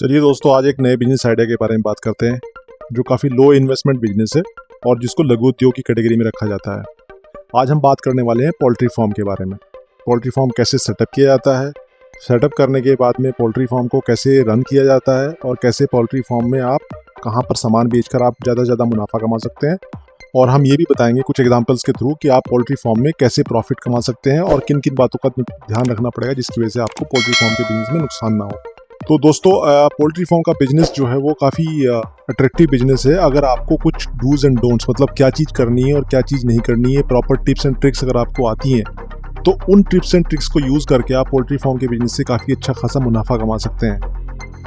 चलिए दोस्तों, आज एक नए बिजनेस आइडिया के बारे में बात करते हैं जो काफ़ी लो इन्वेस्टमेंट बिजनेस है और जिसको लघु उद्योग की कैटेगरी में रखा जाता है। आज हम बात करने वाले हैं पोल्ट्री फार्म के बारे में। पोल्ट्री फार्म कैसे सेटअप किया जाता है, सेटअप करने के बाद में पोल्ट्री फार्म को कैसे रन किया जाता है और कैसे पोल्ट्री फार्म में आप कहाँ पर सामान बेचकर आप ज़्यादा से ज़्यादा मुनाफा कमा सकते हैं। और हम ये भी बताएंगे कुछ एग्जांपल्स के थ्रू कि आप पोल्ट्री फार्म में कैसे प्रॉफिट कमा सकते हैं और किन किन बातों का ध्यान रखना पड़ेगा जिसकी वजह से आपको पोल्ट्री फार्म के बिजनेस में नुकसान ना हो। तो दोस्तों, पोल्ट्री फार्म का बिजनेस जो है वो काफ़ी अट्रैक्टिव बिजनेस है अगर आपको कुछ डूज एंड डोंट्स, मतलब क्या चीज़ करनी है और क्या चीज़ नहीं करनी है, प्रॉपर टिप्स एंड ट्रिक्स अगर आपको आती हैं तो उन टिप्स एंड ट्रिक्स को यूज़ करके आप पोल्ट्री फार्म के बिजनेस से काफ़ी अच्छा खासा मुनाफा कमा सकते हैं।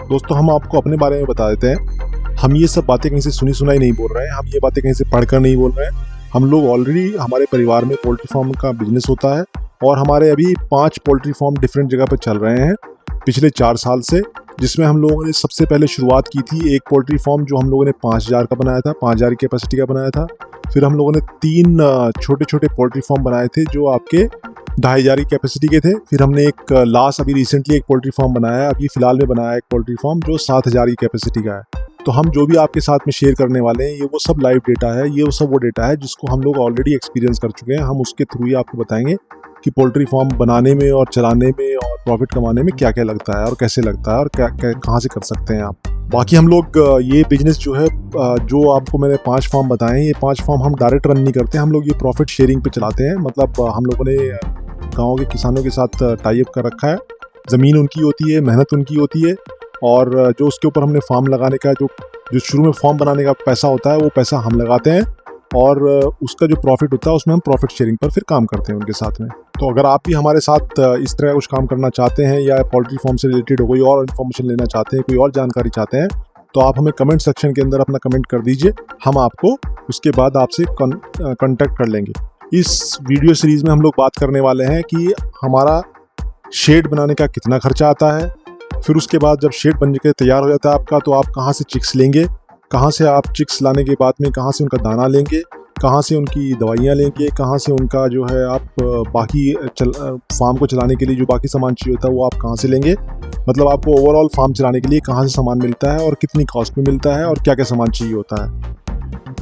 दोस्तों, हम आपको अपने बारे में बता देते हैं। हम ये सब बातें कहीं से सुनी सुनाई नहीं बोल रहे हैं, हम ये बातें कहीं से पढ़कर नहीं बोल रहे हैं। हम लोग ऑलरेडी, हमारे परिवार में पोल्ट्री फार्म का बिजनेस होता है और हमारे अभी 5 पोल्ट्री फार्म डिफरेंट जगह पर चल रहे हैं पिछले 4 साल से, जिसमें हम लोगों ने सबसे पहले शुरुआत की थी एक पोल्ट्री फार्म जो हम लोगों ने 5000 का बनाया था, 5000 की कैपेसिटी का बनाया था। फिर हम लोगों ने 3 छोटे छोटे पोल्ट्री फार्म बनाए थे जो आपके 2500 की कैपेसिटी के थे। फिर हमने एक लास्ट अभी रिसेंटली एक पोल्ट्री फार्म बनाया है, अभी फिलहाल में बनाया है एक पोल्ट्री फार्म जो 7000 की कैपेसिटी का है। तो हम जो भी आपके साथ में शेयर करने वाले हैं ये वो सब लाइव डेटा है, ये वो डेटा है जिसको हम लोग ऑलरेडी एक्सपीरियंस कर चुके हैं। हम उसके थ्रू ही आपको बताएंगे कि पोल्ट्री फार्म बनाने में और चलाने में और प्रॉफिट कमाने में क्या क्या लगता है और कैसे लगता है और क्या कहाँ से कर सकते हैं आप। बाकी हम लोग ये बिजनेस जो है, जो आपको मैंने 5 फार्म बताए हैं, ये 5 फार्म हम डायरेक्ट रन नहीं करते, हम लोग ये प्रॉफिट शेयरिंग पे चलाते हैं। मतलब हम लोगों ने गाँव के किसानों के साथ टाई अप कर रखा है। ज़मीन उनकी होती है, मेहनत उनकी होती है और जो उसके ऊपर हमने फार्म लगाने का जो शुरू में फार्म बनाने का पैसा होता है वो पैसा हम लगाते हैं और उसका जो प्रॉफिट होता है उसमें हम प्रॉफिट शेयरिंग पर फिर काम करते हैं उनके साथ में। तो अगर आप भी हमारे साथ इस तरह कुछ काम करना चाहते हैं या पोल्ट्री फार्म से रिलेटेड कोई और इन्फॉर्मेशन लेना चाहते हैं, कोई और जानकारी चाहते हैं, तो आप हमें कमेंट सेक्शन के अंदर अपना कमेंट कर दीजिए। हम आपको उसके बाद आपसे कॉन्टैक्ट कर लेंगे। इस वीडियो सीरीज़ में हम लोग बात करने वाले हैं कि हमारा शेड बनाने का कितना खर्चा आता है, फिर उसके बाद जब शेड बन के तैयार हो जाता है आपका, तो आप कहाँ से चिक्स लेंगे, कहाँ से आप चिक्स लाने के बाद में कहाँ से उनका दाना लेंगे, कहाँ से उनकी दवाइयाँ लेंगे, कहाँ से उनका जो है आप बाकी फार्म को चलाने के लिए जो बाकी सामान चाहिए होता है वो आप कहाँ से लेंगे। मतलब आपको ओवरऑल फार्म चलाने के लिए कहाँ से सामान मिलता है और कितनी कॉस्ट में मिलता है और क्या क्या सामान चाहिए होता है।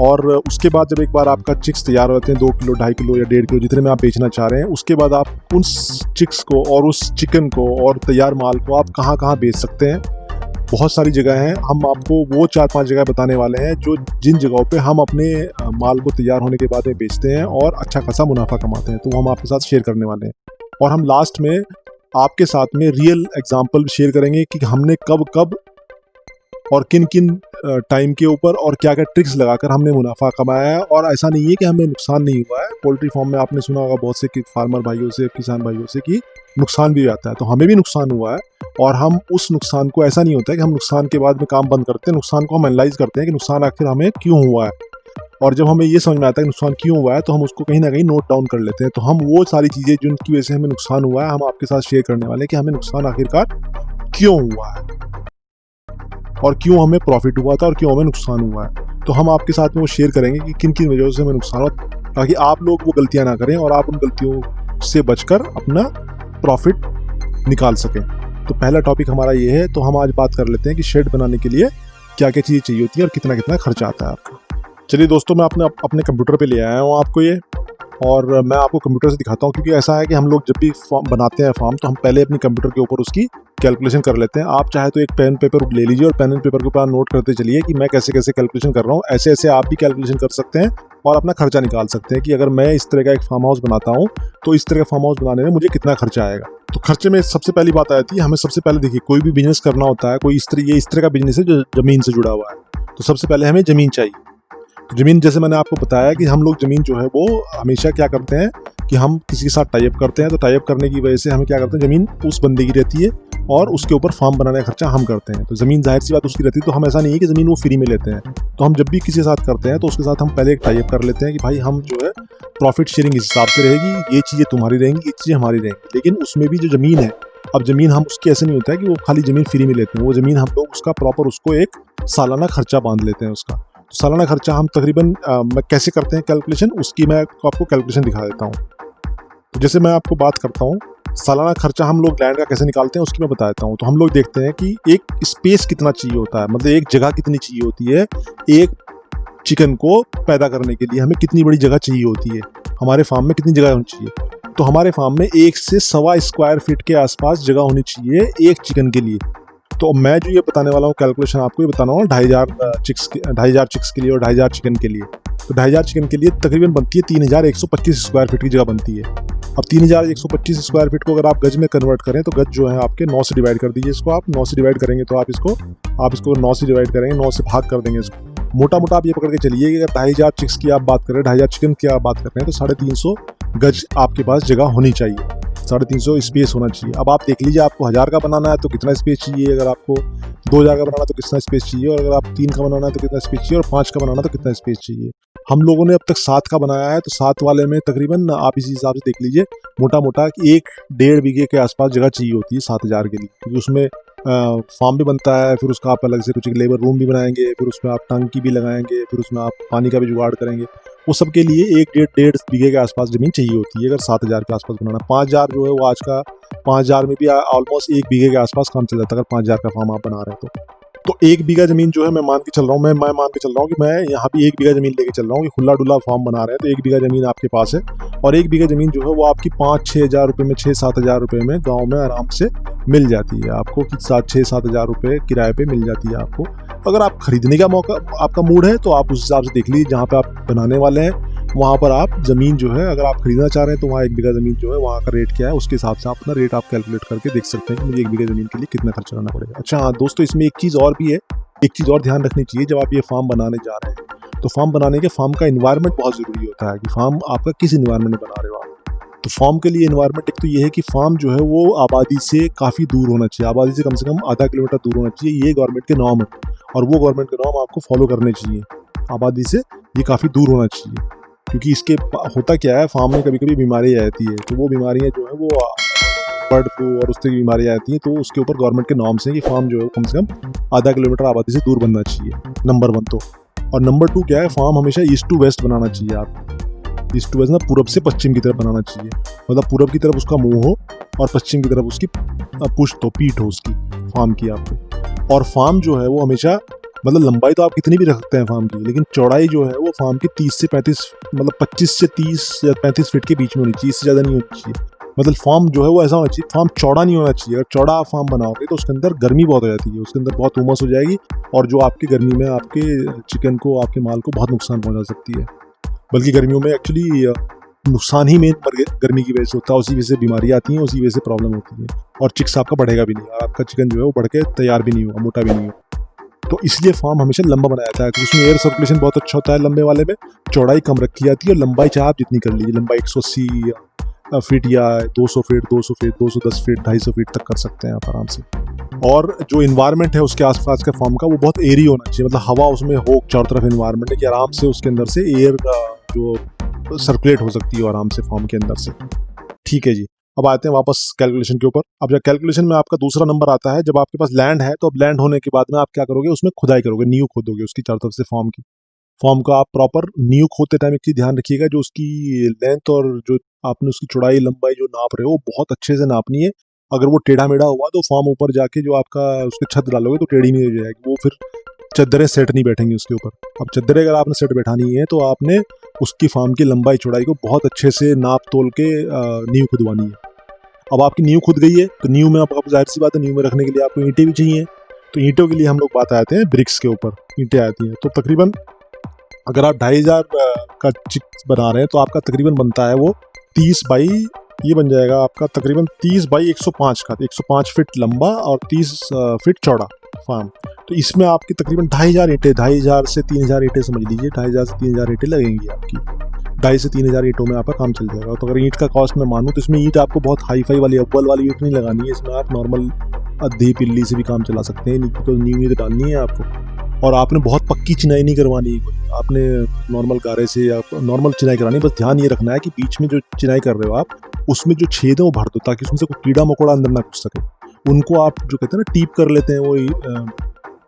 और उसके बाद जब एक बार आपका चिक्स तैयार हो जाते हैं 2 किलो, 2.5 किलो या 1.5 किलो जितने में आप बेचना चाह रहे हैं, उसके बाद आप उस चिक्स को और उस चिकन को और तैयार माल को आप कहाँ कहाँ बेच सकते हैं। बहुत सारी जगह हैं, हम आपको वो 4-5 जगह बताने वाले हैं जो जिन जगहों पे हम अपने माल को तैयार होने के बाद में बेचते हैं और अच्छा खासा मुनाफा कमाते हैं, तो हम आपके साथ शेयर करने वाले हैं। और हम लास्ट में आपके साथ में रियल एग्जाम्पल शेयर करेंगे कि हमने कब कब और किन किन टाइम के ऊपर और क्या क्या ट्रिक्स लगाकर हमने मुनाफा कमाया है। और ऐसा नहीं है कि हमें नुकसान नहीं हुआ है। पोल्ट्री फार्म में आपने सुना होगा बहुत से फार्मर भाइयों से, किसान भाइयों से कि नुकसान भी आता है, तो हमें भी नुकसान हुआ है। और हम उस नुकसान को, ऐसा नहीं होता है कि हम नुकसान के बाद में काम बंद करते हैं, नुकसान को हम एनालाइज करते हैं कि नुकसान आखिर हमें क्यों हुआ है। और जब हमें ये समझ में आता है कि नुकसान क्यों हुआ है तो हम उसको कहीं ना कहीं नोट डाउन कर लेते हैं। तो हम वो सारी चीज़ें जिनकी वजह से हमें नुकसान हुआ है हम आपके साथ शेयर करने वाले हैं कि हमें नुकसान आखिरकार क्यों हुआ है और क्यों हमें प्रॉफिट हुआ था और क्यों हमें नुकसान हुआ है। तो हम आपके साथ में वो शेयर करेंगे कि किन किन वजहों से हमें नुकसान हुआ, ताकि आप लोग वो गलतियां ना करें और आप उन गलतियों से बचकर अपना प्रॉफिट निकाल सकें। तो पहला टॉपिक हमारा ये है। तो हम आज बात कर लेते हैं कि शेड बनाने के लिए क्या क्या चीज़ें चाहिए होती है और कितना कितना खर्चा आता है आपका। चलिए दोस्तों, मैं अपने कंप्यूटर पे ले आया हूँ आपको ये, और मैं आपको कंप्यूटर से दिखाता हूँ, क्योंकि ऐसा है कि हम लोग जब भी फॉर्म बनाते हैं फार्म तो हम पहले अपने कंप्यूटर के ऊपर उसकी कैलकुलेशन कर लेते हैं। आप चाहे तो एक पेन पेपर ले लीजिए और पेन एंड पेपर के ऊपर नोट करते चलिए कि मैं कैसे कैसे कैलकुलेशन कर रहा हूँ। ऐसे ऐसे आप भी कैलकुलेशन कर सकते हैं और अपना खर्चा निकाल सकते हैं कि अगर मैं इस तरह का एक फार्म हाउस बनाता हूँ तो इस तरह का फार्म हाउस बनाने में मुझे कितना खर्चा आएगा। तो खर्चे में सबसे पहली बात आती है, हमें सबसे पहले देखिए, कोई भी बिजनेस करना होता है, कोई इस तरह का बिजनेस है जो ज़मीन से जुड़ा हुआ है, तो सबसे पहले हमें ज़मीन चाहिए। तो ज़मीन, जैसे मैंने आपको बताया कि हम लोग ज़मीन जो है वो हमेशा क्या करते हैं कि हम किसी के साथ टाई अप करते हैं, तो टाई अप करने की वजह से हमें क्या करते हैं, ज़मीन उस बंदे की रहती है और उसके ऊपर फार्म बनाने का खर्चा हम करते हैं। तो ज़मीन जाहिर सी बात उसकी रहती है, तो हम ऐसा नहीं है कि ज़मीन वो फ्री में लेते हैं। तो हम जब भी किसी के साथ करते हैं तो उसके साथ हम पहले एक टाई अप कर लेते हैं कि भाई हम जो है प्रॉफिट शेयरिंग इस हिसाब से रहेगी, ये चीज़ें तुम्हारी रहेंगी, ये चीज़ें हमारी रहेंगी। लेकिन उसमें भी जो ज़मीन है, अब ज़मीन हम उसकी ऐसे नहीं होता है कि वो खाली ज़मीन फ्री में लेते हैं, वो ज़मीन हम लोग उसका प्रॉपर उसको एक सालाना खर्चा बांध लेते हैं उसका। तो सालाना खर्चा हम तकरीबन मैं कैसे करते हैं कैलकुलेशन, उसकी मैं आपको कैलकुलेशन दिखा देता हूँ। तो जैसे मैं आपको बात करता हूँ सालाना खर्चा हम लोग लैंड का कैसे निकालते हैं उसकी मैं बताता हूँ। तो हम लोग देखते हैं कि एक स्पेस कितना चाहिए होता है, मतलब एक जगह कितनी चाहिए होती है, एक चिकन को पैदा करने के लिए हमें कितनी बड़ी जगह चाहिए होती है, हमारे फार्म में कितनी जगह होनी चाहिए। तो हमारे फार्म में 1 से सवा स्क्वायर फीट के आसपास जगह होनी चाहिए एक चिकन के लिए। तो मैं जो ये बताने वाला हूँ कैलकुलेशन आपको ये बताना हूँ 2,500 चिक्स के लिए और 2,500 चिकन के लिए। तो 2,500 चिकन के लिए तकरीबन बनती है 3,125 स्क्वायर फीट की जगह बनती है। अब 3,125 स्क्वायर फीट को अगर आप गज में कन्वर्ट करें तो गज जो है आपके 9 से डिवाइड कर दीजिए इसको। आप 9 से डिवाइड करेंगे तो आप इसको 9 से डिवाइड करेंगे, 9 से भाग कर देंगे इसको। मोटा मोटा आप ये पकड़ के चलिए कि अगर 2,500 चिक्स की आप बात करें, 2,500 चिकन की आप बात कर रहे हैं तो 350 गज आपके पास जगह होनी चाहिए, 350 स्पेस होना चाहिए। अब आप देख लीजिए आपको 1,000 का बनाना है तो कितना स्पेस चाहिए, अगर आपको 2,000 का बनाना है तो कितना स्पेस चाहिए, और अगर आप 3 का बनाना है तो कितना स्पेस चाहिए, और 5 का बनाना है तो कितना स्पेस चाहिए। हम लोगों ने अब तक 7 का बनाया है, तो 7 वाले में तकरीबन आप इसी हिसाब से देख लीजिए मोटा मोटा 1-1.5 बीघे के आसपास जगह चाहिए होती है 7,000 के लिए, क्योंकि उसमें फार्म भी बनता है, फिर उसका आप अलग से कुछ लेबर रूम भी बनाएंगे, फिर उसमें आप टंकी भी लगाएंगे, फिर उसमें आप पानी का भी जुगाड़ करेंगे। वो सब के लिए 1-1.5 बीघे के आसपास ज़मीन चाहिए होती है अगर 7,000 के आसपास बनाना। 5,000 जो है वो आज का 5,000 में भी ऑलमोस्ट 1 बीघे के आसपास काम चल जाता है अगर 5,000 का फार्म आप बना रहे हैं तो 1 बीघा ज़मीन जो है मैं मान के चल रहा हूँ कि मैं यहाँ भी 1 बीघा ज़मीन लेके चल रहा हूँ कि खुला डुला फार्म बना रहे हैं तो 1 बीघा ज़मीन आपके पास है, और 1 बीघा ज़मीन जो है वो आपकी 5-6 हज़ार रुपये में, 6-7 हज़ार रुपये में गाँव में आराम से मिल जाती है आपको, कि 6-7 हज़ार रुपये किराए पे मिल जाती है आपको। अगर आप खरीदने का मौका आपका मूड है तो आप उस हिसाब से देख लीजिए जहाँ पे आप बनाने वाले हैं वहाँ पर आप ज़मीन जो है अगर आप खरीदना चाह रहे हैं तो वहाँ 1 बीघा ज़मीन जो है वहाँ का रेट क्या है उसके हिसाब से आप अपना रेट आप कैलकुलेट करके देख सकते हैं कि मुझे 1 बीघा ज़मीन के लिए कितना खर्च करना पड़ेगा। अच्छा हाँ दोस्तों, इसमें एक चीज़ और भी है, एक चीज़ और ध्यान रखनी चाहिए जब आप ये फार्म बनाने जा रहे हैं तो फार्म बनाने के फार्म का इन्वायरमेंट बहुत ज़रूरी होता है कि फार्म आपका किस इन्वायरमेंट में बना रहे हो आप। तो फार्म के लिए इन्वायरमेंट एक तो ये है कि फार्म जो है वो आबादी से काफ़ी दूर होना चाहिए, आबादी से कम आधा किलोमीटर दूर होना चाहिए, ये गवर्नमेंट के नॉर्म है और वो गवर्नमेंट के नॉर्म आपको फॉलो करने चाहिए। आबादी से ये काफ़ी दूर होना चाहिए, क्योंकि इसके होता क्या है फार्म में कभी कभी बीमारी आती है, तो वो बीमारियाँ जो है वो बर्ड फ्लू और उस तरह की बीमारियाँ आती हैं, तो उसके ऊपर गवर्नमेंट के नॉर्म्स हैं कि फार्म जो है कम से कम आधा किलोमीटर आबादी से दूर बनना चाहिए, नंबर 1 तो। और नंबर 2 क्या है, फार्म हमेशा ईस्ट टू वेस्ट बनाना चाहिए। आप ईस्ट टू वेस्ट ना पूरब से पश्चिम की तरफ बनाना चाहिए, मतलब पूरब की तरफ उसका मुंह हो और पश्चिम की तरफ उसकी पुश्त हो, पीठ हो उसकी फार्म की आपको। और फार्म जो है वो हमेशा मतलब लंबाई तो आप कितनी भी रख सकते हैं फार्म की, लेकिन चौड़ाई जो है वो फार्म की 30 से 35 मतलब 25 से 30 या 35 फीट के बीच में होनी चाहिए, इससे ज़्यादा नहीं होनी चाहिए। मतलब फार्म जो है वो ऐसा होना चाहिए, फार्म चौड़ा नहीं होना चाहिए। अगर चौड़ा आप फार्म बनाओगे तो उसके अंदर गर्मी बहुत हो जाती है, उसके अंदर बहुत उमस हो जाएगी और जो आपकी गर्मी में आपके चिकन को, आपके माल को बहुत नुकसान पहुंचा सकती है। बल्कि गर्मियों में एक्चुअली नुकसान ही मेन गर्मी की वजह से होता है, उसी वजह से बीमारी आती है, उसी वजह से प्रॉब्लम होती है और चिक्स आपका बढ़ेगा भी नहीं और आपका चिकन जो है वो बढ़ के तैयार भी नहीं होगा, मोटा भी नहीं होगा। तो इसलिए फार्म हमेशा लंबा बनाया जाता है क्योंकि उसमें एयर सर्कुलेशन बहुत अच्छा होता है लंबे वाले में, चौड़ाई कम रखी जाती है और लंबाई चाहे आप जितनी कर लीजिए, लंबाई 180 फीट या 200 फीट, 200 फीट, 210 फीट, 250 फीट तक कर सकते हैं आप आराम से। और जो इन्वायरमेंट है उसके आसपास के फार्म का वो बहुत एयरी होना चाहिए, मतलब हवा उसमें हो चारों तरफ इन्वायरमेंट है कि आराम से उसके अंदर से एयर जो सर्कुलेट हो सकती है आराम से फार्म के अंदर से। ठीक है जी, अब आते हैं वापस कैलकुलेशन के ऊपर। अब जब कैलकुलेशन में आपका दूसरा नंबर आता है, जब आपके पास लैंड है तो अब लैंड होने के बाद में आप क्या करोगे, उसमें खुदाई करोगे, नींव खोदोगे उसकी चारों तरफ से फॉर्म का आप प्रॉपर नींव खोदते टाइम एक चीज ध्यान रखिएगा, जो उसकी लेंथ और जो आपने उसकी चौड़ाई लंबाई जो नाप रहे हो बहुत अच्छे से नापनी है। अगर वो टेढ़ा मेढ़ा हुआ तो फॉर्म ऊपर जाके जो आपका उसके छत डालोगे तो टेढ़ी नहीं हो जाएगी, वो फिर चद्दरें सेट नहीं बैठेंगी उसके ऊपर। अब चद्दरें अगर आपने सेट बैठानी है तो आपने उसकी फार्म की लंबाई चौड़ाई को बहुत अच्छे से नाप तोल के नींव खुदवानी है। अब आपकी नींव खुद गई है तो नींव में आपको जाहिर सी बात है नींव में रखने के लिए आपको ईंटें भी चाहिए, तो ईंटों के लिए हम लोग बात आते हैं ब्रिक्स के ऊपर, ईंटें आती हैं। तो तकरीबन अगर आप 2,500 का चिक्स बना रहे हैं तो आपका तकरीबन बनता है वो 30 बाई, ये बन जाएगा आपका तकरीबन 30 बाई 105 का, 105 फीट लंबा और 30 फीट चौड़ा फार्म। तो इसमें आपकी तकरीबन 2,500 ईंटें, 2,500 से 3,000 ईंटें समझ लीजिए, 2,500 से 3,000 ईंटें लगेंगी आपकी, 2,500 से 3,000 ईंटों में आपका काम चल जाएगा। तो अगर ईंट का कॉस्ट मैं मानूँ तो इसमें ईंट आपको बहुत हाई फाई वाली अव्वल वाली ईंट नहीं लगानी है, इसमें आप नॉर्मल अद्धी पिल्ली से भी काम चला सकते हैं, तो नींव ईंट डालनी है आपको। और आपने बहुत पक्की चिनाई नहीं करवानी, आपने नॉर्मल गारे से या नॉर्मल चिनाई करानी, बस ध्यान ये रखना है कि बीच में जो चिनाई कर रहे हो आप उसमें जो छेद है वो भर दो ताकि उसमें से कोई कीड़ा मकोड़ा अंदर ना घुस सके। उनको आप जो कहते हैं ना टीप कर लेते हैं वो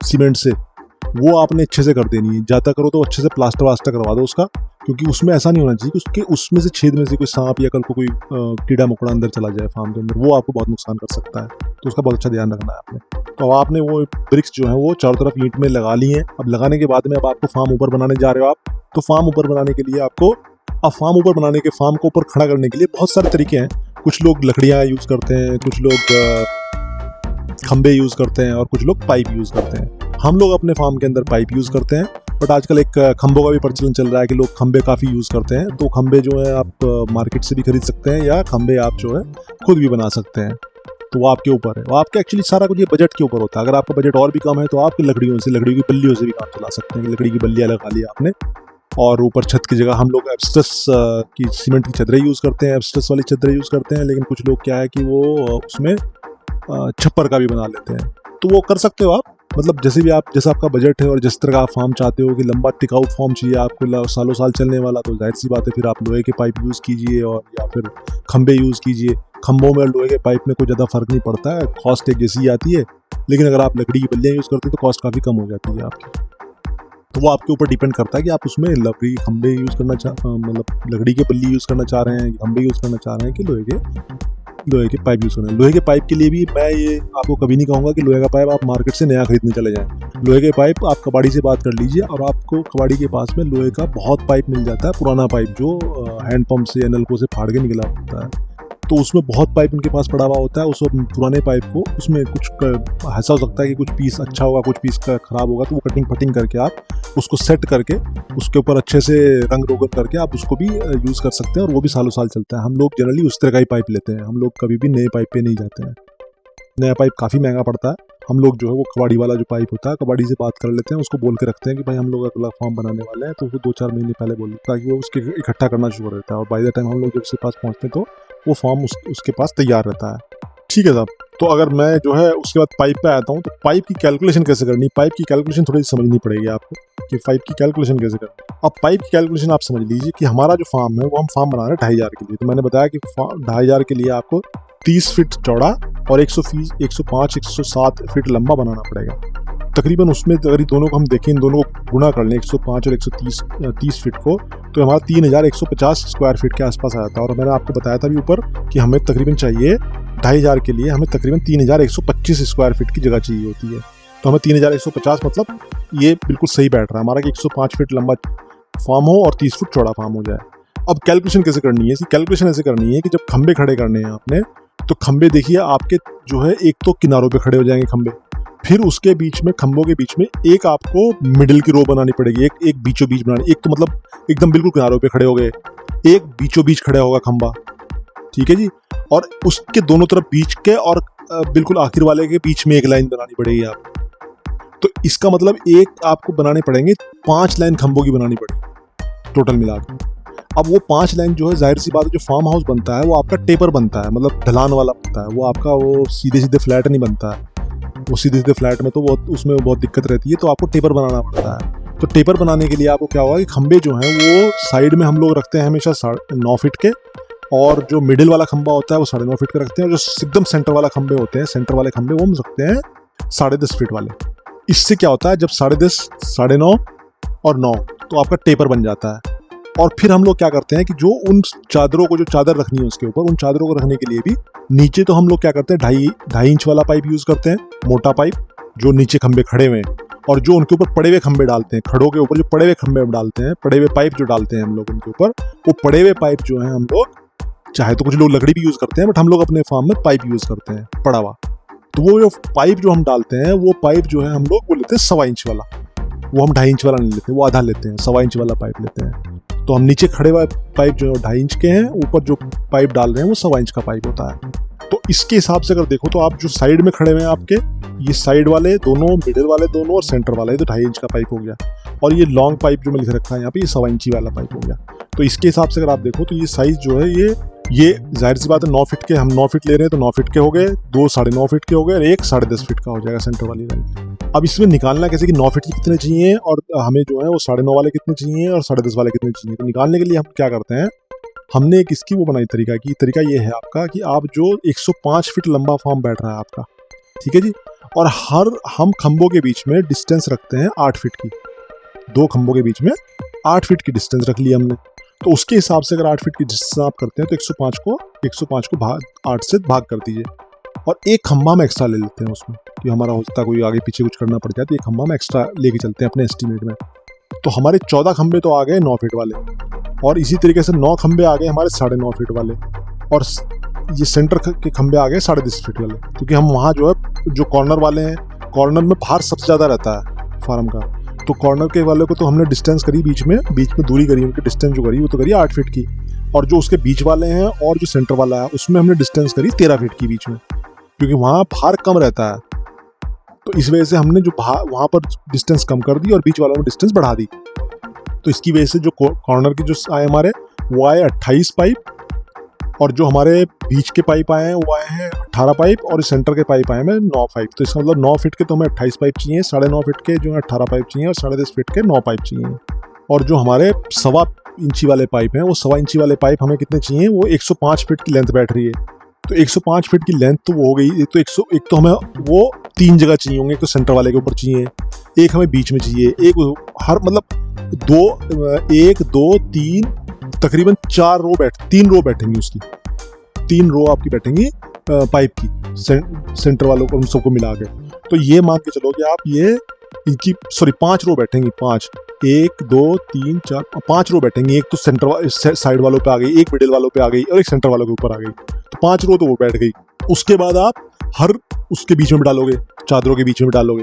सीमेंट से, वो आपने अच्छे से कर देनी है। ज़्यादा करो तो अच्छे से प्लास्टर वास्टर करवा दो उसका, क्योंकि उसमें ऐसा नहीं होना चाहिए कि उसके उसमें से छेद में से कोई सांप या कल को कोई कीड़ा मकोड़ा अंदर चला जाए फार्म के अंदर, वो आपको बहुत नुकसान कर सकता है। तो उसका बहुत अच्छा ध्यान रखना है आपने। तो अब आपने वो ब्रिक्स जो है वो चारों तरफ ईंट में लगा ली हैं। अब लगाने के बाद में अब आपको फार्म ऊपर बनाने जा रहे हो आप। तो फार्म ऊपर बनाने के लिए आपको, अब फार्म ऊपर बनाने के, फार्म को ऊपर खड़ा करने के लिए बहुत सारे तरीके हैं। कुछ लोग लकड़ियाँ यूज़ करते हैं, कुछ लोग खंबे यूज़ करते हैं और कुछ लोग पाइप यूज़ करते हैं। हम लोग अपने फार्म के अंदर पाइप यूज़ करते हैं, बट आजकल एक खंभों का भी प्रचलन चल रहा है कि लोग खंबे काफ़ी यूज़ करते हैं। तो खंबे जो है आप मार्केट से भी खरीद सकते हैं या खंबे आप जो है खुद भी बना सकते हैं। तो वो आपके ऊपर है। वो आपके एक्चुअली सारा कुछ ये बजट के ऊपर होता है। अगर आपका बजट और भी कम है तो आप लकड़ियों की बल्लियों से भी काम चला सकते हैं। लकड़ी की बल्लियाँ लगा ली आपने और ऊपर छत की जगह हम लोग एब्सट्रस की सीमेंट की चद्दरें यूज़ करते हैं, एब्सट्रस वाली चद्दरें यूज़ करते हैं। लेकिन कुछ लोग क्या है कि वो उसमें छप्पर का भी बना लेते हैं। तो वो कर सकते हो आप, मतलब जैसा आपका बजट है और जिस तरह का आप फार्म चाहते हो कि लंबा टिकाऊ फार्म चाहिए आपको सालों साल चलने वाला, तो जाहिर सी बात है फिर आप लोहे के पाइप यूज़ कीजिए और या फिर खंबे यूज़ कीजिए। खंभों में और लोहे के पाइप में कोई ज़्यादा फर्क नहीं पड़ता है, कॉस्ट एक जैसी आती है। लेकिन अगर आप लकड़ी की बल्लियाँ यूज़ करते हो तो कॉस्ट काफ़ी कम हो जाती है आपकी। तो वो आपके ऊपर डिपेंड करता है कि आप उसमें लकड़ी के खंबे यूज़ करना मतलब लकड़ी के बल्ली यूज़ करना चाह रहे हैं, खंबे यूज़ करना चाह रहे हैं कि लोहे के पाइप यूज़ करना है। लोहे के पाइप के लिए भी मैं ये आपको कभी नहीं कहूँगा कि लोहे का पाइप आप मार्केट से नया खरीदने चले जाएँ। लोहे के पाइप आप कबाड़ी से बात कर लीजिए और आपको कबाड़ी के पास में लोहे का बहुत पाइप मिल जाता है, पुराना पाइप जो हैंडपम्प से या नलकों से फाड़ के निकला होता है। तो उसमें बहुत पाइप उनके पास पड़ा हुआ होता है। उस पुराने पाइप को उसमें कुछ ऐसा हो सकता है कि कुछ पीस अच्छा होगा, कुछ पीस का ख़राब होगा, तो वो कटिंग फटिंग करके आप उसको सेट करके उसके ऊपर अच्छे से रंग रोगन करके आप उसको भी यूज़ कर सकते हैं और वो भी सालों साल चलता है। हम लोग जनरली उस तरह का ही पाइप लेते हैं। हम लोग कभी भी नए पाइप पे नहीं जाते हैं। नया पाइप काफ़ी महंगा पड़ता है। हम लोग जो है वो कबाड़ी वाला जो पाइप होता है, कबाड़ी से बात कर लेते हैं, उसको बोल के रखते हैं कि भाई हम लोग अगला फार्म बनाने वाले हैं, तो वो 2-4 महीने पहले बोल ताकि वो उसके इकट्ठा करना शुरू कर देता है और बाय द टाइम हम लोग जब उसके पास पहुँचते हैं तो वो फार्म उसके पास तैयार रहता है। ठीक है साहब। तो अगर मैं जो है उसके बाद पाइप पे आता हूँ तो पाइप की कैलकुलेशन कैसे करनी, पाइप की कैलकुलेशन थोड़ी सी समझनी पड़ेगी आपको कि पाइप की कैलकुलेशन कैसे करनी। अब पाइप की कैलकुलेशन आप समझ लीजिए कि हमारा जो फार्म है वो हम फार्म बना रहे हैं 2500 के लिए। तो मैंने बताया कि 2500 के लिए आपको 30 फीट चौड़ा और 105-107 फीट लंबा बनाना पड़ेगा। तकरीबन उसमें अगर दोनों को हम देखें, इन दोनों को गुणा कर लें 105 और 130 फीट को, तो हमारा 3150 स्क्वायर फीट के आसपास आया था। और मैंने आपको बताया था भी ऊपर कि हमें तकरीबन चाहिए 2500 के लिए हमें तकरीबन 3125 स्क्वायर फीट की जगह चाहिए होती है। तो हमें 3150 मतलब ये बिल्कुल सही बैठ रहा है हमारा कि 105 फीट लंबा फार्म हो और 30 फुट चौड़ा फार्म हो जाए। अब कैलकुलेशन कैसे करनी है? इसकी कैलकुलेशन ऐसे करनी है कि जब खंबे खड़े करने हैं आपने, तो खंबे देखिए आपके जो है एक तो किनारों पे खड़े हो जाएंगे खंबे, फिर उसके बीच में खंबों के बीच में एक आपको मिडिल की रो बनानी पड़ेगी, एक बीचों बीच बनानी। एक तो मतलब एकदम बिल्कुल किनारों पे खड़े हो गए, एक बीचों बीच खड़ा होगा खंबा, ठीक है जी। और उसके दोनों तरफ बीच के और बिल्कुल आखिर वाले के बीच में एक लाइन बनानी पड़ेगी आपको। तो इसका मतलब एक आपको बनाने पड़ेंगे 5 लाइन खंबों की बनानी पड़ेगी टोटल मिला के। अब वो 5 लाइन जो है जाहिर सी बात है जो फार्म हाउस बनता है वो आपका टेपर बनता है, मतलब ढलान वाला बनता है। वो आपका वो सीधे सीधे फ्लैट नहीं बनता है। वो सीधे सीधे फ्लैट में तो उसमें बहुत दिक्कत रहती है, तो आपको टेपर बनाना पड़ता है। तो टेपर बनाने के लिए आपको क्या होगा कि खंबे जो हैं वो साइड में हम लोग रखते हैं हमेशा 9.5 फीट के, और जो मिडिल वाला खंबा होता है वो 9.5 फीट का रखते हैं, और जो एकदम सेंटर वाला खंबे होते हैं, सेंटर वाले खंबे वो हम रखते हैं 10.5 फीट वाले। इससे क्या होता है जब 10.5, 9.5 और 9 तो आपका टेपर बन जाता है। और फिर हम लोग क्या करते हैं कि जो उन चादरों को, जो चादर रखनी है उसके ऊपर, उन चादरों को रखने के लिए भी नीचे तो हम लोग क्या करते हैं 2.5 इंच वाला पाइप यूज़ करते हैं, मोटा पाइप जो नीचे खंबे खड़े हुए हैं, और जो उनके ऊपर पड़े हुए खंबे डालते हैं, खड़ों के ऊपर जो पड़े हुए खंबे डालते हैं, पड़े हुए पाइप जो डालते हैं हम लोग उनके ऊपर, वो पड़े हुए पाइप जो है हम लोग चाहे तो कुछ लोग लकड़ी भी यूज़ करते हैं, बट हम लोग अपने फार्म में पाइप यूज़ करते हैं पड़ा हुआ। तो वो जो पाइप जो हम डालते हैं वो पाइप जो है हम लोग वो लेते हैं 1.25 इंच वाला, वो हम 2.5 इंच वाला नहीं लेते, वो आधा लेते हैं, 1.25 इंच वाला पाइप लेते हैं। तो हम नीचे खड़े हुए पाइप जो है 2.5 इंच के हैं, ऊपर जो पाइप डाल रहे हैं वो 1.25 इंच का पाइप होता है। तो इसके हिसाब से अगर देखो तो आप जो साइड में खड़े हुए हैं आपके, ये साइड वाले दोनों, मिडिल वाले दोनों और सेंटर वाला, ये तो 2.5 इंच का पाइप हो गया, और ये लॉन्ग पाइप जो मैं लिख रखा है यहाँ पे ये 1.25 इंची वाला पाइप हो गया। तो इसके हिसाब से अगर आप देखो तो ये साइज जो है ये जाहिर सी बात है 9 फीट के, हम 9 फीट ले रहे हैं तो 9 फीट के हो गए, 2 9.5 फीट के हो गए और एक 10.5 फीट का हो जाएगा सेंटर वाली लाइन। अब इसमें निकालना कैसे कि 9 फीट के कितने चाहिए और हमें जो है वो 9.5 वाले कितने चाहिए और 10.5 वाले कितने चाहिए। तो निकालने के लिए हम क्या करते हैं, हमने एक इसकी वो बनाई तरीका की, तरीका ये है आपका कि आप जो 105 फीट लंबा फॉर्म बैठ रहा है आपका, ठीक है जी, और हम खंभों के बीच में डिस्टेंस रखते हैं 8 फीट की, 2 खंभों के बीच में 8 फीट की डिस्टेंस रख लिया हमने। तो उसके हिसाब से अगर 8 फीट की डिस्टेंस आप करते हैं तो 105 को भाग 8 से भाग कर दीजिए, और एक खंभा हम एक्स्ट्रा ले लेते हैं उसमें, कि हमारा हो सकता है कोई आगे पीछे कुछ करना पड़ जाए, तो एक खंभा हम एक्स्ट्रा लेके चलते हैं अपने एस्टीमेट में। तो हमारे 14 खंभे तो आ गए 9 फीट वाले, और इसी तरीके से 9 खंभे आ गए हमारे 9.5 फीट वाले, और ये सेंटर के खंभे आ गए 10.5 फीट वाले, क्योंकि हम वहाँ जो है जो कॉर्नर वाले हैं, कॉर्नर में भार सबसे ज़्यादा रहता है फार्म का, तो कॉर्नर के वाले को तो हमने डिस्टेंस करी बीच में दूरी करी, उनकी डिस्टेंस जो करी वो तो करी 8 फीट की, और जो उसके बीच वाले हैं और जो सेंटर वाला है उसमें हमने डिस्टेंस करी 13 फीट की बीच में, क्योंकि वहाँ भार कम रहता है। तो इस वजह से हमने जो वहाँ पर डिस्टेंस कम कर दी और बीच वालों में डिस्टेंस बढ़ा दी। तो इसकी वजह से जो कॉर्नर के जो आए हमारे वो आए 28 पाइप, और जो हमारे बीच के पाइप आए हैं वो आए हैं 18 पाइप, और सेंटर के पाइप आए हैं 9 पाइप। तो इसका मतलब 9 फीट के तो हमें 28 पाइप चाहिए, 9.5 फीट के जो है 18 पाइप चाहिए, और 10.5 फीट के 9 पाइप चाहिए। और जो हमारे 1.25 इंची वाले पाइप हैं वो 1.25 इंची वाले पाइप हमें कितने चाहिए, वो 105 फीट की लेंथ बैठ रही है। तो 105 फीट की लेंथ तो वो हो गई, एक तो हमें वो 3 जगह चाहिए होंगे, एक तो सेंटर वाले के ऊपर चाहिए, एक हमें बीच में चाहिए, एक हर मतलब 1 2 3 तकरीबन 3 रो बैठेंगी उसकी, 3 रो आपकी बैठेंगी पाइप की सेंटर वालों को, उन सबको मिला के। तो ये मान के चलो कि आप ये इनकी 5 रो बैठेंगी, 1 2 3 4 5 रो बैठेंगी। एक तो सेंटर साइड वालों पे आ गई, एक मिडिल वालों पे आ गई, और एक सेंटर वालों के ऊपर आ गई। तो 5 रो तो वो बैठ गई। उसके बाद आप हर उसके बीच में भी डालोगे, चादरों के बीच में भी डालोगे,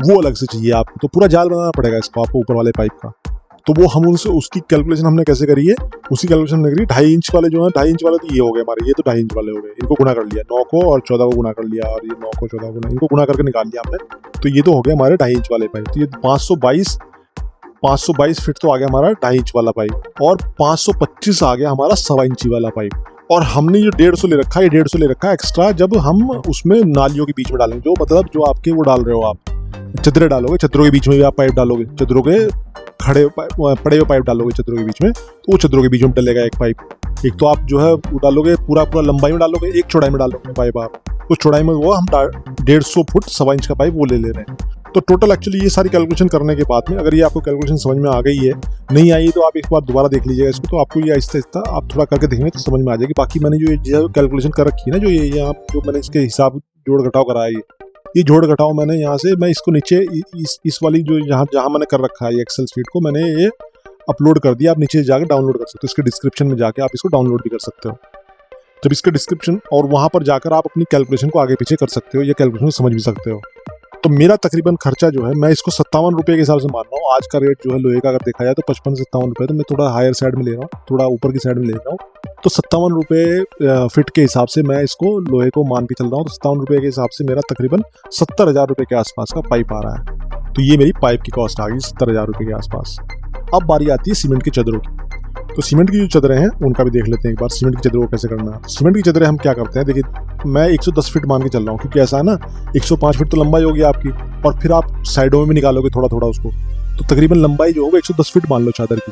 वो अलग से चाहिए आपको। तो पूरा जाल बनाना पड़ेगा इसको आपको ऊपर वाले पाइप का। तो वो हम उनसे उसकी कैलकुलेशन हमने कैसे करी है, उसी कैलकुलेशन हमने करी। 2.5 इंच वाले जो है, 2.5 इंच वाले तो ये हो गए हमारे, ये तो 2.5 इंच वाले हो गए, इनको गुना कर लिया 9 को और 14 को गुना कर लिया, और ये 9 को 14 को इनको गुना करके निकाल लिया हमने। तो ये तो हो गया हमारे 2.5 इंच वाले पाइप। तो ये 522 फीट तो आ गया हमारा 2.5 इंच वाला पाइप, और 525 आ गया हमारा 1.25 इंची वाला पाइप। और हमने ये 150 ले रखा है, 150 ले रखा है एक्स्ट्रा, जब हम उसमें नालियों के बीच में डालेंगे, जो मतलब जो आपके वो डाल रहे हो आप चदरे डालोगे, चदरों के बीच में भी आप पाइप डालोगे, चदरों के पड़े हुए पाइप डालोगे चदरों के बीच में, तो वो चदरों के बीच में डलेगा एक पाइप। एक तो आप जो है वो डालोगे पूरा लंबाई में डालोगे, एक चौड़ाई में डालोगे पाइप आप, उस चौड़ाई में वो हम 150 फुट 1.25 इंच का पाइप वो ले रहे हैं। तो टोटल एक्चुअली ये सारी कैलकुलेशन करने के बाद में, अगर ये आपको कैलकुलेशन समझ में आ गई है, नहीं आई तो आप एक बार दोबारा देख लीजिएगा इसको, तो आपको ये आहिस्ता आहिस्ता आप थोड़ा करके देखेंगे तो समझ में आ जाएगी। बाकी मैंने जो कैलकुलेशन कर रखी है ना, जो ये यहाँ जो मैंने इसके हिसाब जोड़ घटाव कराया, ये जोड़ घटाव मैंने यहाँ से मैं इसको नीचे इस वाली जो जहाँ मैंने कर रखा है एक्सेल शीट को, मैंने ये अपलोड कर दिया। आप नीचे जाकर डाउनलोड कर सकते हो, इसके डिस्क्रिप्शन में जाके आप इसको डाउनलोड भी कर सकते हो। जब इसके डिस्क्रिप्शन और वहाँ पर जाकर आप अपनी कैलकुलेशन को आगे पीछे कर सकते हो, ये कैलकुलेशन समझ भी सकते हो। तो मेरा तकरीबन खर्चा जो है, मैं इसको 57 रुपये के हिसाब से मान रहा हूँ। आज का रेट जो है लोहे का अगर देखा जाए तो 55 से 57 रुपये, तो मैं थोड़ा हायर साइड में ले रहा हूँ, थोड़ा ऊपर की साइड में ले रहा हूँ। तो 57 रुपये फिट के हिसाब से मैं इसको लोहे को मान के चल रहा हूँ। तो 57 रुपये के हिसाब से मेरा तकरीबन 70,000 रुपये के आसपास का पाइप आ रहा है। तो ये मेरी पाइप की कॉस्ट आ गई 70,000 रुपये के आसपास। अब बारी आती है सीमेंट की चदरों की। तो सीमेंट की जो चदरें हैं उनका भी देख लेते हैं एक बार, सीमेंट की चदरों को कैसे करना है। सीमेंट की चदरें हम क्या करते हैं, देखिए मैं 110 फीट मान के चल रहा हूँ, क्योंकि ऐसा है ना 105 फीट तो लंबाई होगी आपकी, और फिर आप साइडों में भी निकालोगे थोड़ा थोड़ा उसको, तो तकरीबन लंबाई जो होगा 110 फीट मान लो चादर की।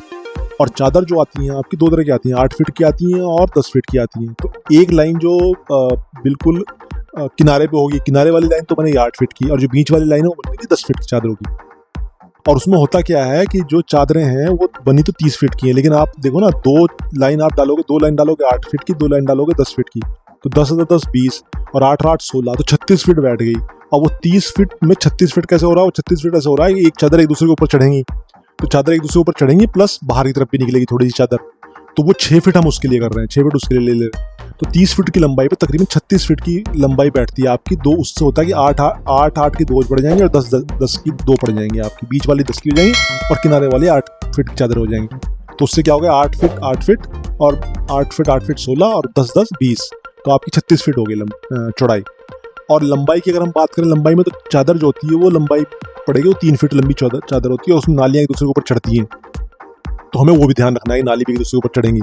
और चादर जो आती हैं आपकी 2 तरह की आती हैं, 8 फीट की आती हैं और 10 फीट की आती हैं। तो एक लाइन जो बिल्कुल किनारे पे होगी, किनारे वाली लाइन तो बनेगी 8 फीट की, और जो बीच वाली लाइन है वो बनेगी 10 फीट की चादरों की। और उसमें होता क्या है कि जो चादरें हैं वो बनी तो 30 फीट की हैं, लेकिन आप देखो ना 2 लाइन आप डालोगे, 2 लाइन डालोगे 8 फीट की, 2 लाइन डालोगे 10 फीट की, तो 10 10 10 20 और 8 8 16, तो 36 फीट बैठ गई। और वो 30 फीट में 36 फीट कैसे हो रहा है, वो 36 फीट ऐसे हो रहा है कि एक चादर एक दूसरे के ऊपर चढ़ेंगी, तो चादर एक दूसरे के ऊपर चढ़ेंगी प्लस बाहर की तरफ भी निकलेगी थोड़ी सी चादर। तो वो 6 फीट हम उसके लिए कर रहे हैं, 6 फीट उसके लिए ले रहे हैं। तो 30 फीट की लंबाई पे तकरीबन 36 फीट की लंबाई बैठती है आपकी। 2 उससे होता है कि 8 की 2 पड़ जाएंगे, और 10 की 2 पड़ जाएंगी आपकी। बीच वाली 10 की हो जाएंगी और किनारे वाली 8 फीट की चादर हो जाएंगी। तो उससे क्या हो गया, 8 फीट और 8 फीट 16 और 10 10 20, तो आपकी 36 फीट हो गई चौड़ाई। और लंबाई की अगर हम बात करें, लंबाई में तो चादर जो होती है वो लंबाई पड़ेगी, वो 3 फीट लंबी चादर होती है, और उसमें नालियाँ एक दूसरे के ऊपर चढ़ती हैं, तो हमें वो भी ध्यान रखना है कि नाली भी एक दूसरे के ऊपर चढ़ेंगी।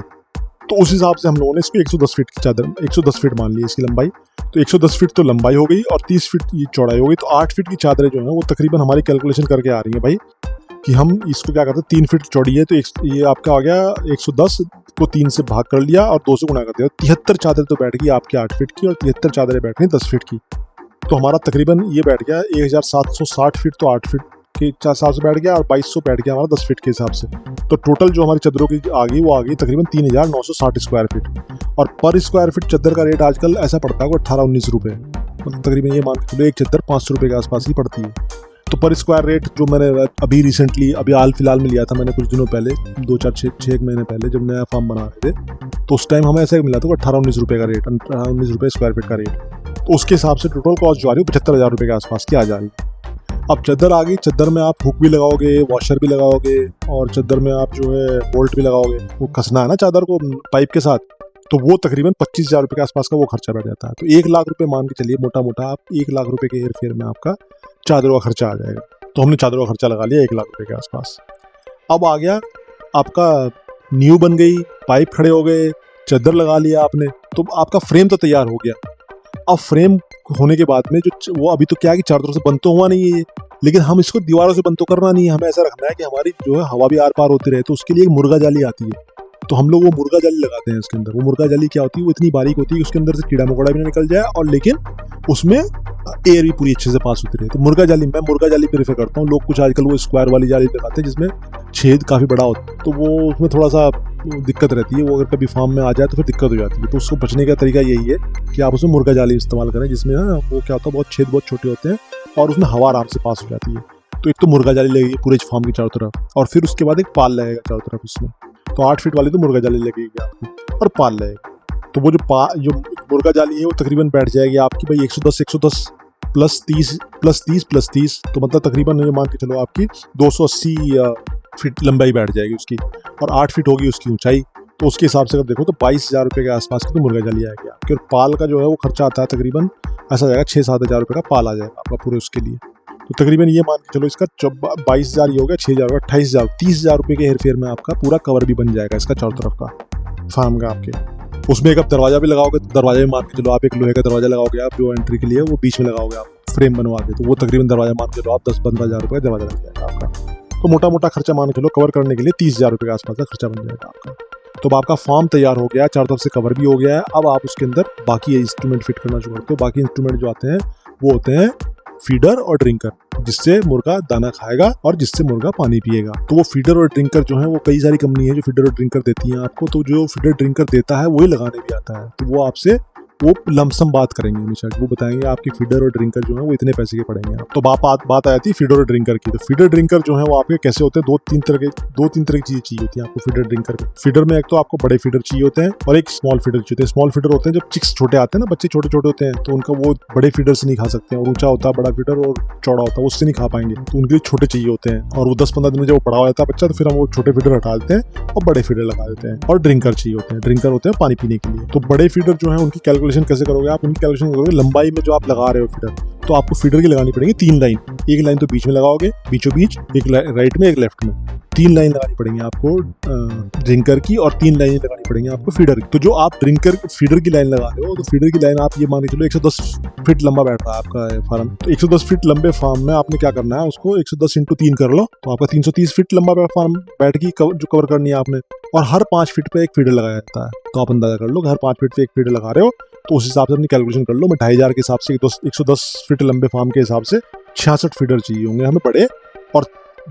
तो उस हिसाब से हम लोगों ने इसको 110 फीट की चादर 110 फीट मान ली इसकी लंबाई। तो 110 फीट तो लंबाई हो गई और 30 फीट ये चौड़ाई हो गई। तो 8 फीट की चादरें जो हैं वो तकरीबन हमारी कैलकुलेशन करके आ रही हैं भाई, कि हम इसको क्या करते हैं, 3 फीट चौड़ी है तो ये आपका आ गया 110 को 3 से भाग कर लिया और 2 से गुणा कर दिया। 73 चादर तो बैठ गई आपकी 8 फीट की, और 73 चादरें बैठ गई 10 फीट की। तो हमारा तकरीबन ये बैठ गया 1760 फीट, तो 8 फीट कि 400 बैठ गया और 2200 बैठ गया हमारा 10 फीट के हिसाब से। तो टोटल जो हमारी चद्दरों की आ गई वो आ गई तकरीबन 3960 स्क्वायर फीट। और पर स्क्वायर फीट चद्दर का रेट आजकल ऐसा पड़ता है 18-19 रुपये, मतलब तकरीबन ये मान के चलो एक चद्दर 500 रुपये के आसपास ही पड़ती है। तो पर स्क्वायर रेट जो मैंने अभी रिसेंटली अभी हाल फिलहाल में लिया था मैंने कुछ दिनों पहले, 2-4-6 महीने पहले जब नया फार्म बना रहे थे, तो उस टाइम हमें ऐसा मिला था 18-19 रुपये का रेट, 18-19 रुपये स्क्वायर फीट का रेट। तो उसके हिसाब से टोटल कॉस्ट जो आ रही है 75,000 रुपये के आसपास की आ जा रही है। अब चद्दर आ गई, चद्दर में आप हुक भी लगाओगे, वॉशर भी लगाओगे और चद्दर में आप जो है बोल्ट भी लगाओगे, वो कसना है ना चादर को पाइप के साथ, तो वो तकरीबन 25,000 रुपये के आसपास का वो खर्चा बैठ जाता है। तो 1 लाख रुपये मान के चलिए मोटा मोटा आप 1 लाख रुपये के हेर फेर में आपका चादरों का खर्चा आ जाएगा। तो हमने चादरों का खर्चा लगा लिया 1 लाख रुपये के आसपास। अब आ गया आपका नींव बन गई, पाइप खड़े हो गए, चद्दर लगा लिया आपने, तो आपका फ्रेम तो तैयार हो गया। अब फ्रेम होने के बाद में जो वो अभी तो क्या है कि चारों तरफ से बंद तो हुआ नहीं है ये, लेकिन हम इसको दीवारों से बंद तो करना नहीं है, हमें ऐसा रखना है कि हमारी जो है हवा भी आर पार होती रहे। तो उसके लिए एक मुर्गा जाली आती है, तो हम लोग वो मुर्गा जाली लगाते हैं इसके अंदर। वो मुर्गा जाली क्या होती है, वो इतनी बारीक होती है कि उसके अंदर से कीड़ा मकोड़ा भी ना निकल जाए और लेकिन उसमें एयर भी पूरी अच्छे से पास होती रहे। तो मुर्गा जाली प्रेफर करता हूँ। लोग कुछ आजकल वो स्क्वायर वाली जाली लगाते हैं जिसमें छेद काफ़ी बड़ा होता है, तो वो उसमें थोड़ा सा दिक्कत रहती है, वो अगर कभी फार्म में आ जाए तो फिर दिक्कत हो जाती है। तो उसको बचने का तरीका यही है कि आप उसमें मुर्गा जाली इस्तेमाल करें, जिसमें ना वो क्या होता है बहुत छेद बहुत छोटे होते हैं और उसमें हवा आराम से पास हो जाती है। तो एक तो मुर्गा जाली लगेगी पूरे फार्म की चारों तरफ, और फिर उसके बाद एक पाल लगेगा चारों तरफ उसमें। तो 8 फीट वाली तो मुर्गा जाली लगेगी आपकी और पाल लगेगा। तो वो जो मुर्गा जाली है वो तकरीबन बैठ जाएगी आपकी भाई 110 प्लस 30 तो मतलब तकरीबन मान के चलो आपकी 280 फीट लंबाई बैठ जाएगी उसकी, और 8 फीट होगी उसकी ऊंचाई। तो उसके हिसाब से अगर देखो तो 22,000 रुपये के आसपास की तो मुर्गा जाली आएगी आपकी। और पाल का जो है वो खर्चा आता है तकरीबन ऐसा जाएगा 6-7 हज़ार रुपये का पाल आ जाएगा आपका पूरे उसके लिए। तो तकरीबन ये मान के चलो इसका 22,000 ये हो गया, 6,000 28,000 30,000 रुपये के हेर फेर में आपका पूरा कवर भी बन जाएगा इसका चारों तरफ का फार्म का आपके। उसमें एक आप दरवाजा भी लगाओगे, तो दरवाजा भी मान के चलो आप एक लोहे का दरवाजा लगाओगे आप जो एंट्री के लिए, वो बीच में लगाओगे आप फ्रेम बनवा के, तो वो तकरीबन दरवाजा मान के चलो आप 10-15 हज़ार रुपये दरवाजा लग जाएगा आपका। तो मोटा मोटा खर्चा मान के चलो कवर करने के लिए 30,000 रुपये के आसपास का खर्चा बन जाएगा आपका। तो अब आपका फार्म तैयार हो गया, चारों तरफ से कवर भी हो गया है। अब आप उसके अंदर बाकी इंस्ट्रूमेंट फिट करना शुरू करते हो। बाकी इंस्ट्रूमेंट जो आते हैं वो होते हैं फीडर और ड्रिंकर, जिससे मुर्गा दाना खाएगा और जिससे मुर्गा पानी पिएगा। तो वो फीडर और ड्रिंकर जो है वो कई सारी कंपनी है जो फीडर और ड्रिंकर देती हैं आपको। तो जो फीडर ड्रिंकर देता है वही लगाने भी आता है। तो वो आपसे वो लमसम बात करेंगे हमेशा, वो बताएंगे आपकी फीडर और ड्रिंकर जो है वो इतने पैसे के पड़ेंगे। तो बात आ जाती है फीडर और ड्रिंकर की। तो फीडर ड्रिंकर जो है वो आपके कैसे होते हैं, दो तीन तरह की चीजें चाहिए होती है आपको फीडर ड्रिंकर के। फीडर में एक तो आपको बड़े फीडर चाहिए होते हैं और एक स्मॉल फीडर चाहिए होते हैं। स्मॉल फीडर होते हैं जब चिक्स छोटे आते हैं ना, बच्चे छोटे छोटे होते हैं, तो उनका वो बड़े फीडर से नहीं खा सकते हैं, और ऊंचा होता है बड़ा फीडर और चौड़ा होता है, उससे नहीं खा पाएंगे, तो उनके लिए छोटे चाहिए होते हैं। और वो 10-15 दिन में जब वो बड़ा हो जाता है बच्चा, तो फिर हम वो छोटे फीडर हटा देते हैं और बड़े फीडर लगा देते हैं। और ड्रिंकर चाहिए होते हैं, ड्रिंकर होते हैं पानी पीने के लिए। तो बड़े फीडर जो है उनकी कैलकुलेशन कैसे करोगे आप, उनकी कैलकुलेशन करोगे लंबाई में जो आप लगा रहे हो फीडर, तो आपको फीडर की लगानी पड़ेगी 3 लाइन। एक लाइन तो बीच में लगाओगे, बीचों बीच, एक राइट में एक लेफ्ट में, 3 लाइन लगानी पड़ेंगी आपको ड्रिंकर की, और 3 लाइन लगानी पड़ेंगी आपको फीडर की। तो जो आप फीडर की लाइन लगा रहे हो, तो फीडर की लाइन आप ये मान के चलो 110 फीट लंबा बैठ रहा है आपका फार्म। तो 110 फीट लंबे फार्म में आपने क्या करना है, उसको 110 × 3 कर लो, तो आपका 330 फीट लंबा फार्म बैठ की जो कवर करनी है आपने। और हर 5 फीट पे एक फीडर लगाया जाता है। तो आप अंदाजा कर लो हर 5 फीट पे एक फीडर लगा रहे हो, तो उस हिसाब से अपनी कैलकुलेशन कर लो। मैं 2,500 के हिसाब से 110 फीट लंबे फार्म के हिसाब से 66 फीडर चाहिए होंगे हमें बड़े, और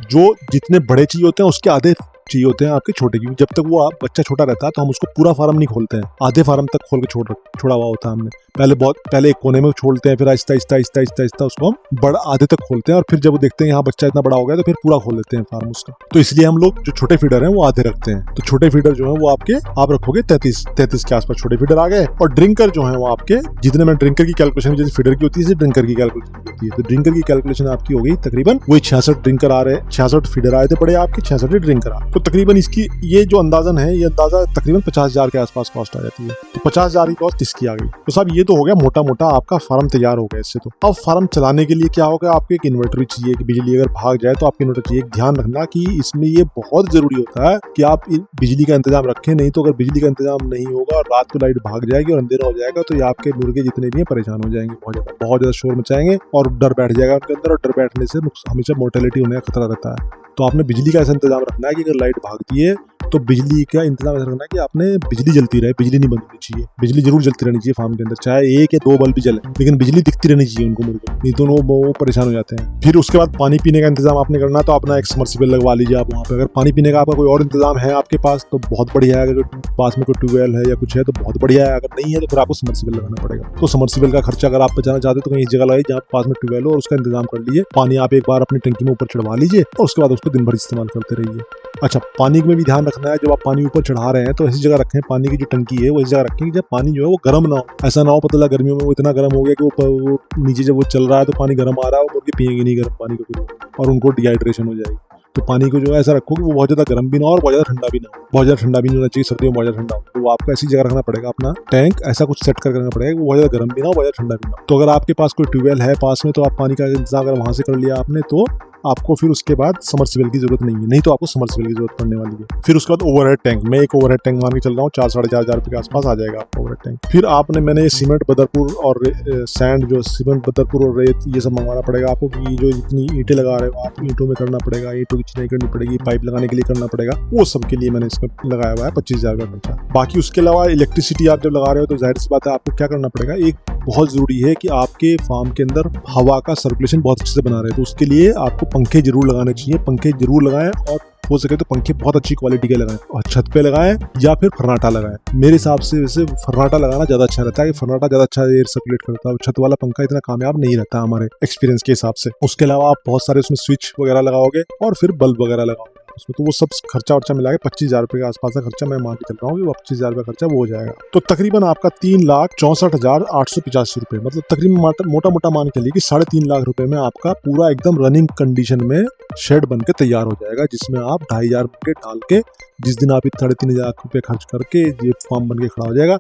जो जितने बड़े चाहिए होते हैं उसके आधे चाहिए होते हैं आपके छोटे, क्योंकि जब तक वो बच्चा छोटा रहता है तो हम उसको पूरा फार्म नहीं खोलते हैं, आधे फार्म तक खोल के छोड़ा हुआ होता है हमने। पहले एक कोने में छोड़ते हैं, फिर आहिस्ता आहिस्ता उसको हम बड़ा आधे तक खोलते हैं, और फिर जब वो देखते हैं यहाँ बच्चा इतना बड़ा हो गया तो फिर पूरा खोल लेते हैं फार्म उसका। तो इसलिए हम लोग जो छोटे फीडर हैं वो आधे रखते हैं। तो छोटे फीडर जो है वो आपके आप रखोगे 33 के आसपास छोटे फीडर आ गए। और ड्रिंकर जो है वो आपके जितने में ड्रिंकर की कैलकुलेशन जैसे फीडर की होती है ड्रिंकर की कैलकुलेशन होती है। तो ड्रिंकर की कैलकुलेशन आपकी हो गई तकरीबन वही 66 ड्रिंकर आ रहे हैं, 66 फीडर आए थे बड़े आपके, 66 ड्रिंकर आ। तो तकरीबन इसकी ये जो अंदाजन है, ये अंदाजा तकरीबन 50,000 के आसपास कॉस्ट आ जाती है। तो 50,000 की कॉस्ट इसकी आ गई। तो साहब ये तो हो गया मोटा मोटा आपका फार्म तैयार हो गया इससे। तो अब फार्म चलाने के लिए क्या होगा, आपको एक इन्वर्टर भी चाहिए कि बिजली अगर भाग जाए तो आपको इन्वर्टर चाहिए। ध्यान रखना कि इसमें ये बहुत जरूरी होता है कि आप बिजली का इंतजाम रखें, नहीं तो अगर बिजली का इंतजाम नहीं होगा और रात को लाइट भाग जाएगी और अंधेरा हो जाएगा तो ये आपके मुर्गे जितने भी हैं परेशान हो जाएंगे, बहुत ज्यादा शोर मचाएंगे और डर बैठ जाएगा उनके अंदर, और डर बैठने से हमेशा मोर्टेलिटी होने का खतरा रहता है। तो आपने बिजली का ऐसा इंतजाम रखना है कि अगर लाइट भागती है तो बिजली का इंतजाम ऐसा करना है कि आपने बिजली जलती रहे, बिजली नहीं बंद होनी चाहिए, बिजली जरूर जलती रहनी चाहिए फार्म के अंदर, चाहे 1 या 2 बल्ब भी जले, लेकिन बिजली दिखती रहनी चाहिए उनको मुर्गों, नहीं तो वो परेशान हो जाते हैं। फिर उसके बाद पानी पीने का इंतजाम आपने करना, तो अपना एक सबमर्सिबल लगवा लीजिए आप वहाँ पे। अगर पानी पीने का आपका कोई और इंतजाम है आपके पास तो बहुत बढ़िया है, अगर पास में कोई ट्यूबवेल है या कुछ है तो बहुत बढ़िया है, अगर नहीं है तो फिर आपको सबमर्सिबल लगाना पड़ेगा। तो सबमर्सिबल का खर्चा अगर आप बचाना चाहते हो तो कहीं इस जगह लगाइए जहाँ पास में ट्यूबवेल हो और उसका इंतजाम कर लीजिए। पानी आप एक बार अपनी टंकी में ऊपर चढ़वा लीजिए और उसके बाद उसको दिन भर इस्तेमाल करते रहिए। अच्छा, पानी में भी ध्यान रखना है, जब आप पानी ऊपर चढ़ा रहे हैं तो ऐसी जगह रखें, पानी की जो टंकी है वो इस जगह रखें कि जब पानी जो है वो गर्म ना हो। ऐसा ना हो पता लगा गर्मियों में वो इतना गर्म हो गया कि वो नीचे जब वो चल रहा है तो पानी गर्म आ रहा है, वो मुर्गे पिएंगे नहीं गर्म पानी को फिर, और उनको डिहाइड्रेशन हो जाएगी। तो पानी को जो है ऐसा रखो कि वो बहुत ज़्यादा गर्म भी ना हो और बहुत ज़्यादा ठंडा भी ना हो। बहुत ज़्यादा ठंडा भी नहीं होना चाहिए, सर्दियों में बहुत ज़्यादा ठंडा हो, तो वो आपको ऐसी जगह रखना पड़ेगा अपना टैंक, ऐसा कुछ सेट कर रखना पड़ेगा कि वो बहुत ज़्यादा गर्म भी ना हो, बहुत ज़्यादा ठंडा भी ना हो। तो अगर आपके पास कोई ट्यूबवेल है पास में तो आप पानी का इंतजाम अगर वहाँ से कर लिया आपने तो आपको फिर उसके बाद समरसिबल की जरूरत नहीं है, नहीं तो आपको समरसिबल की जरूरत पड़ने वाली है। फिर उसके बाद ओवरहेड टैंक, मैं एक ओवरहेड टैंक मान के चल रहा हूँ 4-4.5 हज़ार रुपये के आसपास आ जाएगा आपका ओवरहेड टैंक। फिर आपने मैंने ये सीमेंट बदरपुर और सैंड, जो सीमेंट बदरपुर और रेत ये सब मंगवाना पड़ेगा आपको, कि जो जितनी ईंटें लगा रहे हो आप, ईंटों में करना पड़ेगा, ईंटों की चिनाई करनी पड़ेगी, पाइप लगाने के लिए करना पड़ेगा, वो सब के लिए मैंने इसमें लगाया हुआ है 25,000 का खर्चा। बाकी उसके अलावा इलेक्ट्रिसिटी आप जब लगा रहे हो तो जाहिर सी बात है आपको क्या करना पड़ेगा, एक बहुत ज़रूरी है कि आपके फार्म के अंदर हवा का सर्कुलेशन बहुत अच्छे से बना रहे, तो उसके लिए आपको पंखे जरूर लगाने चाहिए, पंखे जरूर लगाएं, और हो सके तो पंखे बहुत अच्छी क्वालिटी के लगाएं और छत पे लगाएं या फिर फर्राटा लगाएं। मेरे हिसाब से वैसे फर्राटा लगाना ज़्यादा अच्छा रहता है, कि फर्राटा ज़्यादा अच्छा एयर सर्कुलेट करता है, छत वाला पंखा इतना कामयाब नहीं रहता हमारे एक्सपीरियंस के हिसाब से। उसके अलावा आप बहुत सारे उसमें स्विच वगैरह लगाओगे और फिर बल्ब वगैरह लगाओगे उसमें, तो वो सब खर्चा वर्चा मिला के 25,000 रुपये के आसपास का खर्चा मैं मान के चल रहा हूँ कि वो 25,000 रुपये खर्चा वो हो जाएगा। तो तकरीबन आपका 3,64,885 रुपये, मतलब तकरीबन मोटा मोटा मान के लिए कि 3.5 लाख रुपए में आपका पूरा एकदम रनिंग कंडीशन में शेड बन के तैयार हो जाएगा, जिसमें आप 2,500 रुपये डाल के, जिस दिन आप 3,500 रुपये खर्च करके ये फार्म बन के खड़ा हो जाएगा,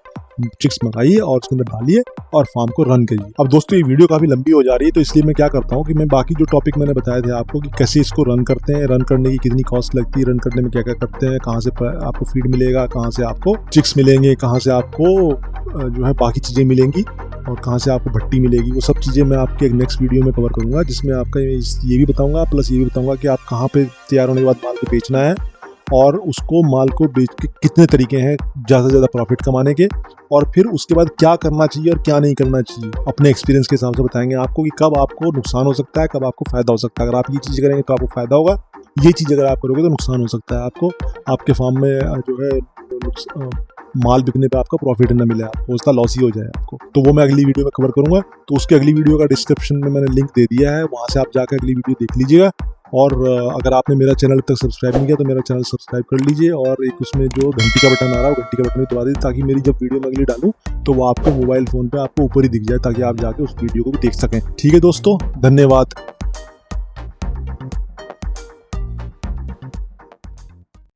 चिक्स मंगाइए और उसके अंदर डालिए और फार्म को रन करिए। अब दोस्तों ये वीडियो काफ़ी लंबी हो जा रही है, तो इसलिए मैं क्या करता हूँ कि मैं बाकी जो टॉपिक मैंने बताए थे आपको कि कैसे इसको रन करते हैं, रन करने की कितनी कॉस्ट लगती है, रन करने में क्या क्या करते हैं, कहाँ से आपको फीड मिलेगा, कहाँ से आपको चिक्स मिलेंगे, कहाँ से आपको जो है बाकी चीज़ें मिलेंगी और कहाँ से आपको भट्टी मिलेगी, वो सब चीज़ें मैं आपके एक नेक्स्ट वीडियो में कवर करूँगा, जिसमें आपका ये भी बताऊँगा प्लस ये भी बताऊँगा कि आप कहाँ पे तैयार होने के बाद माल को बेचना है और उसको माल को बेच के कितने तरीके हैं ज़्यादा से ज़्यादा प्रॉफिट कमाने के, और फिर उसके बाद क्या करना चाहिए और क्या नहीं करना चाहिए। अपने एक्सपीरियंस के हिसाब से बताएंगे आपको कि कब आपको नुकसान हो सकता है, कब आपको फ़ायदा हो सकता है। अगर आप ये चीज़ करेंगे तो आपको फ़ायदा होगा, ये चीज़ अगर आप करोगे तो नुकसान हो सकता है आपको, आपके फार्म में जो है माल बिकने पे आपका प्रॉफिट न मिले, आपको उसका लॉस ही हो जाए आपको। तो वो मैं अगली वीडियो में कवर करूँगा, तो उसके अगली वीडियो का डिस्क्रिप्शन में मैंने लिंक दे दिया है, वहाँ से आप जाकर अगली वीडियो देख लीजिएगा। और अगर आपने मेरा चैनल अब तक सब्सक्राइब नहीं किया तो मेरा चैनल सब्सक्राइब कर लीजिए, और एक उसमें जो घंटी का बटन आ रहा है वो घंटी का बटन भी दबा दीजिए, ताकि मेरी जब वीडियो मैं अगली डालूँ तो वो आपको मोबाइल फ़ोन पे आपको ऊपर ही दिख जाए, ताकि आप जाके उस वीडियो को भी देख सकें। ठीक है दोस्तों, धन्यवाद।